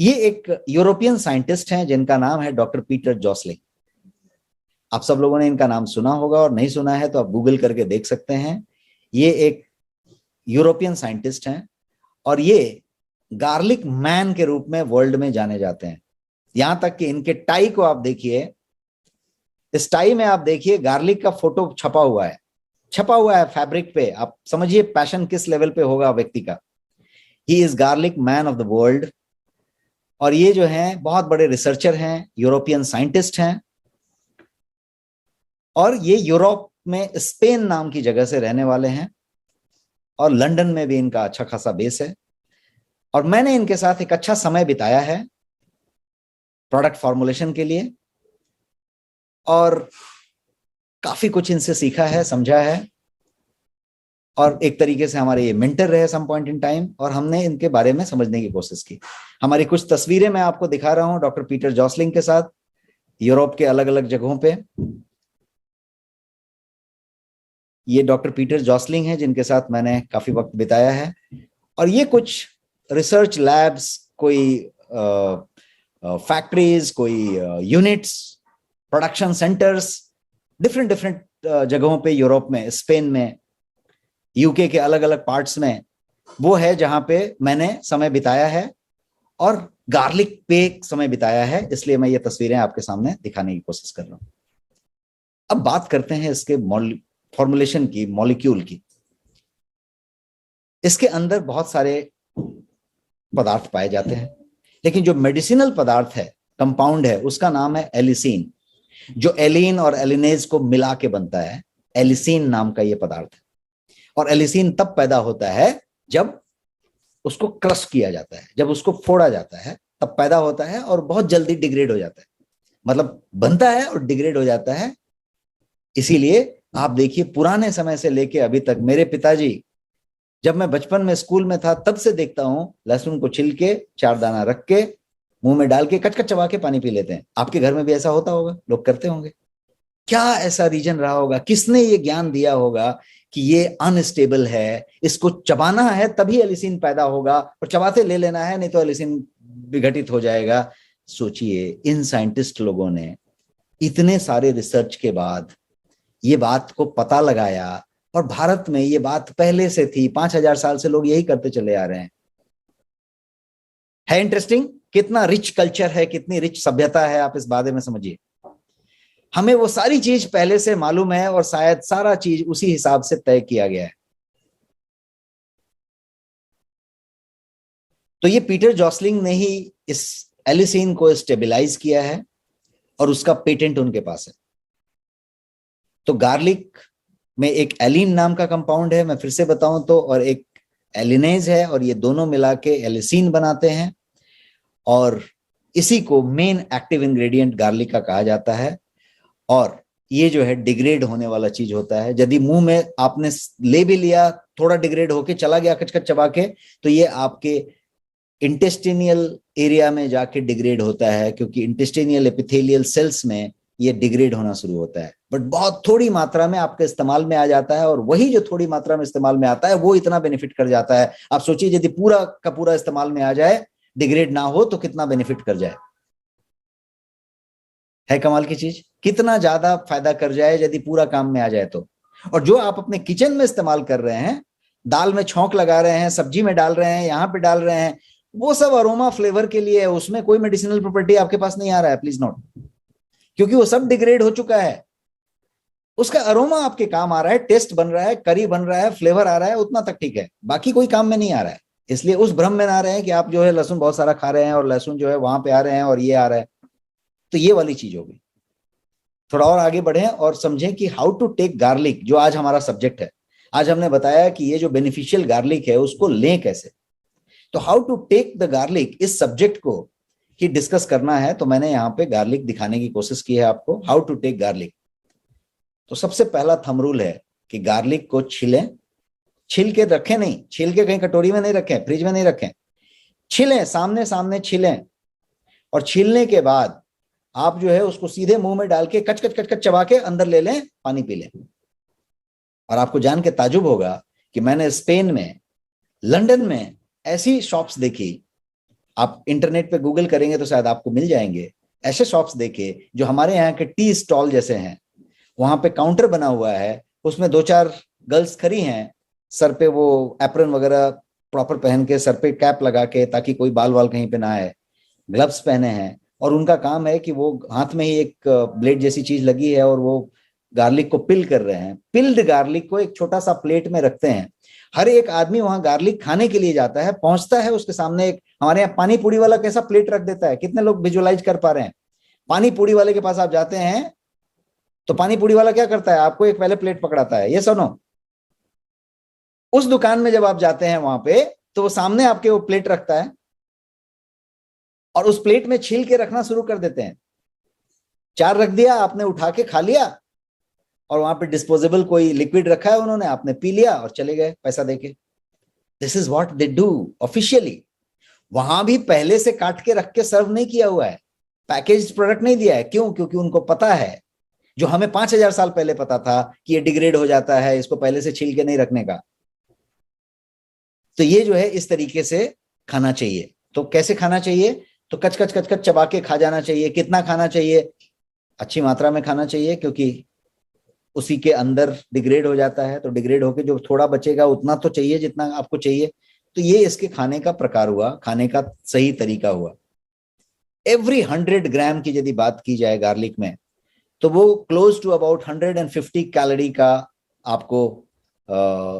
ये एक European scientist हैं जिनका नाम है डॉक्टर पीटर जॉसलिंग। आप सब लोगों ने इनका नाम सुना होगा, और नहीं सुना है तो आप गूगल करके देख सकते हैं। ये एक यूरोपियन साइंटिस्ट हैं और ये गार्लिक मैन के रूप में वर्ल्ड में जाने जाते हैं। यहां तक कि इनके टाई को आप देखिए, इस टाई में आप देखिए गार्लिक का फोटो छपा हुआ है फैब्रिक पे। आप समझिए पैशन किस लेवल पे होगा व्यक्ति का। He is garlic man of the world. और ये जो हैं बहुत बड़े रिसर्चर हैं, यूरोपियन साइंटिस्ट हैं, और ये यूरोप में स्पेन नाम की जगह से रहने वाले हैं, और लंदन में भी इनका अच्छा खासा बेस है। और मैंने इनके साथ एक अच्छा समय बिताया है प्रोडक्ट फॉर्मुलेशन के लिए, और काफी कुछ इनसे सीखा है, समझा है, और एक तरीके से हमारे ये मेंटर रहे सम पॉइंट इन टाइम, और हमने इनके बारे में समझने की कोशिश की। हमारी कुछ तस्वीरें मैं आपको दिखा रहा हूं डॉक्टर पीटर जॉसलिंग के साथ यूरोप के अलग अलग जगहों पे। ये डॉक्टर पीटर जॉसलिंग है जिनके साथ मैंने काफी वक्त बिताया है। और ये कुछ रिसर्च लैब्स, कोई फैक्ट्रीज, कोई units, production centres different different जगहों पे यूरोप में, स्पेन में, यूके के अलग अलग पार्ट्स में, वो है जहां पे मैंने समय बिताया है और गार्लिक पे समय बिताया है। इसलिए मैं ये तस्वीरें आपके सामने दिखाने की कोशिश कर रहा हूं। अब बात करते हैं इसके फॉर्मुलेशन की, मॉलिक्यूल की। इसके अंदर बहुत सारे पदार्थ पाए जाते हैं, लेकिन जो मेडिसिनल पदार्थ है, कंपाउंड है, उसका नाम है एलिसीन, जो एलिन और एलिनेज को मिला के बनता है। एलिसीन नाम का यह पदार्थ है। और एलिसीन तब पैदा होता है जब उसको क्रश किया जाता है, जब उसको फोड़ा जाता है, तब पैदा होता है, और बहुत जल्दी डिग्रेड हो जाता है। मतलब बनता है और डिग्रेड हो जाता है। इसीलिए आप देखिए पुराने समय से लेके अभी तक, मेरे पिताजी जब मैं बचपन में स्कूल में था तब से देखता हूं, लहसुन को छिल के 4 दाना रख के मुंह में डाल के कच-कच चबा के पानी पी लेते हैं। आपके घर में भी ऐसा होता होगा, लोग करते होंगे। क्या ऐसा रीजन रहा होगा, किसने ये ज्ञान दिया होगा कि ये अनस्टेबल है, इसको चबाना है तभी एलिसिन पैदा होगा, और चबाते ले लेना है नहीं तो एलिसिन विघटित हो जाएगा। सोचिए, इन साइंटिस्ट लोगों ने इतने सारे रिसर्च के बाद ये बात को पता लगाया, और भारत में ये बात पहले से थी, 5000 साल से लोग यही करते चले आ रहे हैं। है इंटरेस्टिंग कितना रिच कल्चर है, कितनी रिच सभ्यता है, आप इस बारे में समझिए। हमें वो सारी चीज पहले से मालूम है, और शायद सारा चीज उसी हिसाब से तय किया गया है। तो ये पीटर जॉसलिंग ने ही इस एलिसीन को स्टेबलाइज किया है, और उसका पेटेंट उनके पास है। तो गार्लिक में एक एलिन नाम का कंपाउंड है, मैं फिर से बताऊं तो, और एक एलिनेज है, और ये दोनों मिला के एलिसीन बनाते हैं, और इसी को मेन एक्टिव इंग्रेडिएंट गार्लिक का कहा जाता है। और ये जो है डिग्रेड होने वाला चीज होता है। यदि मुंह में आपने ले भी लिया, थोड़ा डिग्रेड होके चला गया कच-कच चबा के, तो ये आपके इंटेस्टिनियल एरिया में जाके डिग्रेड होता है, क्योंकि इंटेस्टिनियल एपिथेलियल सेल्स में ये डिग्रेड होना शुरू होता है। बट बहुत थोड़ी मात्रा में आपके इस्तेमाल में आ जाता है, और वही जो थोड़ी मात्रा में इस्तेमाल में आता है वो इतना बेनिफिट कर जाता है। आप सोचिए, यदि पूरा का पूरा इस्तेमाल में आ जाए, डिग्रेड ना हो, तो कितना बेनिफिट कर जाए। है कमाल की चीज, कितना ज्यादा फायदा कर जाए यदि पूरा काम में आ जाए तो। और जो आप अपने किचन में इस्तेमाल कर रहे हैं, दाल में छौंक लगा रहे हैं, सब्जी में डाल रहे हैं, यहां पे डाल रहे हैं, वो सब अरोमा फ्लेवर के लिए है, उसमें कोई मेडिसिनल प्रॉपर्टी आपके पास नहीं आ रहा है, प्लीज नोट। क्योंकि वो सब डिग्रेड हो चुका है। उसका अरोमा आपके काम आ रहा है, टेस्ट बन रहा है, करी बन रहा है, फ्लेवर आ रहा है, उतना तक ठीक है, बाकी कोई काम में नहीं आ रहा है। इसलिए उस भ्रम में ना रहे कि आप जो है लहसुन बहुत सारा खा रहे हैं, और लहसुन जो है वहां पे आ रहे हैं और ये आ रहा है। तो ये वाली चीज होगी। थोड़ा और आगे बढ़ें और समझें कि हाउ टू टेक गार्लिक, जो आज हमारा सब्जेक्ट है। आज हमने बताया कि ये जो बेनिफिशियल गार्लिक है उसको लें कैसे। तो how to take the garlic, इस सब्जेक्ट को ही डिस्कस करना है। तो मैंने यहाँ पे गार्लिक दिखाने की कोशिश की है आपको, हाउ टू टेक गार्लिक। तो सबसे पहला थंब रूल है कि गार्लिक को छीलें। छील के रखें नहीं, छील के कहीं कटोरी में नहीं रखें, फ्रिज में नहीं रखें, छीलें, सामने सामने छीलें। और छीलने के बाद आप जो है उसको सीधे मुंह में डाल के कच कच कच कच चबा के अंदर ले लें, पानी पी लें। और आपको जान के ताजुब होगा कि मैंने स्पेन में, लंदन में ऐसी शॉप्स देखी आप इंटरनेट पे गूगल करेंगे तो शायद आपको मिल जाएंगे ऐसे शॉप्स, देखे जो हमारे यहाँ के टी स्टॉल जैसे हैं, वहां पे काउंटर बना हुआ है, उसमें 2-4 गर्ल्स खड़ी हैं, सर पे वो एप्रन वगैरह प्रॉपर पहन के, सर पे कैप लगा के ताकि कोई बाल वाल कहीं पे ना आए, ग्लव्स पहने हैं, और उनका काम है कि वो हाथ में ही एक ब्लेड जैसी चीज लगी है और वो गार्लिक को पिल कर रहे हैं। पिल्ड गार्लिक को एक छोटा सा प्लेट में रखते हैं। हर एक आदमी वहां गार्लिक खाने के लिए जाता है, पहुंचता है, उसके सामने एक, हमारे यहाँ पानी पूरी वाला कैसा प्लेट रख देता है, कितने लोग विजुअलाइज कर पा रहे हैं? पानी पूरी वाले के पास आप जाते हैं तो पानी पूरी वाला क्या करता है, आपको एक पहले प्लेट पकड़ाता है, ये सुनो। उस दुकान में जब आप जाते हैं वहां पे, तो वो सामने आपके वो प्लेट रखता है और उस प्लेट में छील के रखना शुरू कर देते हैं। 4 रख दिया, आपने उठा के खा लिया, और वहां पे डिस्पोजेबल कोई लिक्विड रखा है उन्होंने, आपने पी लिया और चले गए पैसा देके। This is what they do officially. वहां भी पहले से काट के रख के सर्व नहीं किया हुआ है, पैकेज्ड प्रोडक्ट नहीं दिया है। क्यों? क्योंकि उनको पता है, जो हमें 5000 साल पहले पता था कि ये डिग्रेड हो जाता है, इसको पहले से छील के नहीं रखने का। तो ये जो है इस तरीके से खाना चाहिए। तो कैसे खाना चाहिए? तो कच कच कच कच चबा के खा जाना चाहिए। कितना खाना चाहिए? अच्छी मात्रा में खाना चाहिए, क्योंकि उसी के अंदर डिग्रेड हो जाता है। तो डिग्रेड होके जो थोड़ा बचेगा उतना तो चाहिए जितना आपको चाहिए। तो ये इसके खाने का प्रकार हुआ, खाने का सही तरीका हुआ। एवरी 100 ग्राम की यदि बात की जाए गार्लिक में, तो वो क्लोज टू अबाउट 150 कैलोरी का आपको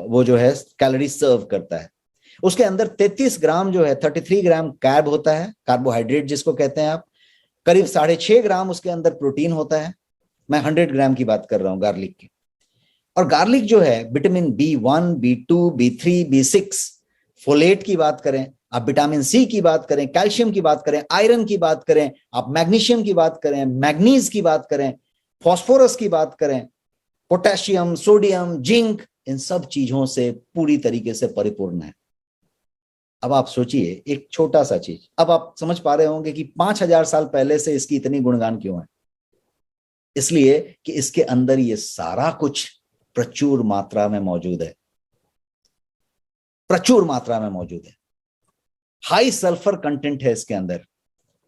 वो जो है कैलोरी सर्व करता है। उसके अंदर 33 ग्राम जो है, 33 ग्राम कार्ब होता है, कार्बोहाइड्रेट जिसको कहते हैं आप। करीब 6.5 ग्राम उसके अंदर प्रोटीन होता है। मैं 100 ग्राम की बात कर रहा हूं गार्लिक की। और गार्लिक जो है vitamin B1, B2, B3, B6, folate की बात करें, आप विटामिन सी की बात करें, कैल्शियम की बात करें, आयरन की बात करें, आप मैग्नीशियम की बात करें, मैग्नीज की बात करें, फॉस्फोरस की बात करें, पोटेशियम, सोडियम, जिंक, इन सब चीजों से पूरी तरीके से परिपूर्ण है। अब आप सोचिए एक छोटा सा चीज, अब आप समझ पा रहे होंगे कि 5000 साल पहले से इसकी इतनी गुणगान क्यों है। इसलिए कि इसके अंदर ये सारा कुछ प्रचुर मात्रा में मौजूद है, प्रचुर मात्रा में मौजूद है। हाई सल्फर कंटेंट है इसके अंदर,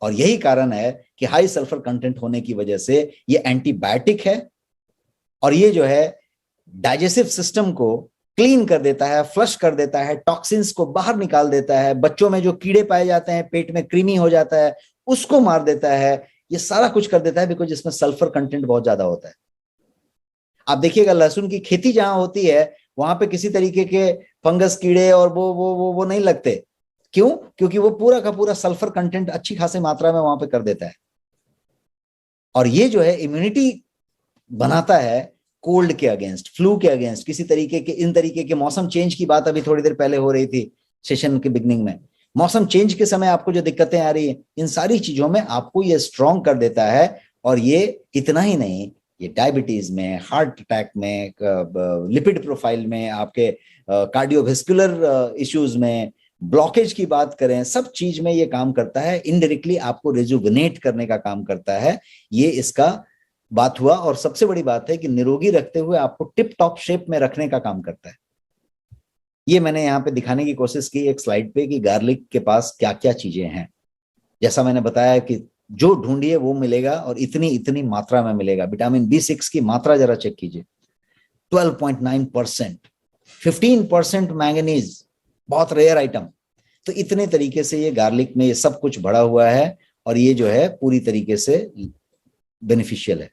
और यही कारण है कि हाई सल्फर कंटेंट होने की वजह से ये एंटीबायोटिक है, और ये जो है डाइजेस्टिव सिस्टम को क्लीन कर देता है, फ्लश कर देता है, टॉक्सिन्स को बाहर निकाल देता है, बच्चों में जो कीड़े पाए जाते हैं, पेट में कृमि हो जाता है, उसको मार देता है। ये सारा कुछ कर देता है बिकॉज इसमें सल्फर कंटेंट बहुत ज्यादा होता है। आप देखिएगा लहसुन की खेती जहां होती है वहां पे किसी तरीके के फंगस, कीड़े और वो नहीं लगते। क्यों? क्योंकि वो पूरा का पूरा सल्फर कंटेंट अच्छी खासी मात्रा में वहां पे कर देता है। और ये जो है इम्यूनिटी बनाता है कोल्ड के अगेंस्ट, फ्लू के अगेंस्ट, किसी तरीके के, इन तरीके के मौसम चेंज की बात अभी थोड़ी देर पहले हो रही थी सेशन के बिगनिंग में। मौसम चेंज के समय आपको जो दिक्कतें आ रही है, इन सारी चीजों में आपको ये स्ट्रॉन्ग कर देता है। और ये इतना ही नहीं, ये डायबिटीज में, हार्ट अटैक में, लिपिड प्रोफाइल में, आपके कार्डियोवेस्कुलर इश्यूज में, ब्लॉकेज की बात करें, सब चीज में ये काम करता है। इनडायरेक्टली आपको रिजुविनेट करने का काम करता है। ये इसका बात हुआ। और सबसे बड़ी बात है कि निरोगी रखते हुए आपको टिप टॉप शेप में रखने का काम करता है। ये मैंने यहाँ पे दिखाने की कोशिश की एक स्लाइड पे कि गार्लिक के पास क्या क्या चीजें हैं। जैसा मैंने बताया कि जो ढूंढिए वो मिलेगा, और इतनी इतनी मात्रा में मिलेगा। विटामिन B6 की मात्रा जरा चेक कीजिए, 12.9%, 15% मैंगनीज, बहुत रेयर आइटम। तो इतने तरीके से ये गार्लिक में ये सब कुछ भरा हुआ है, और ये जो है पूरी तरीके से बेनिफिशियल है।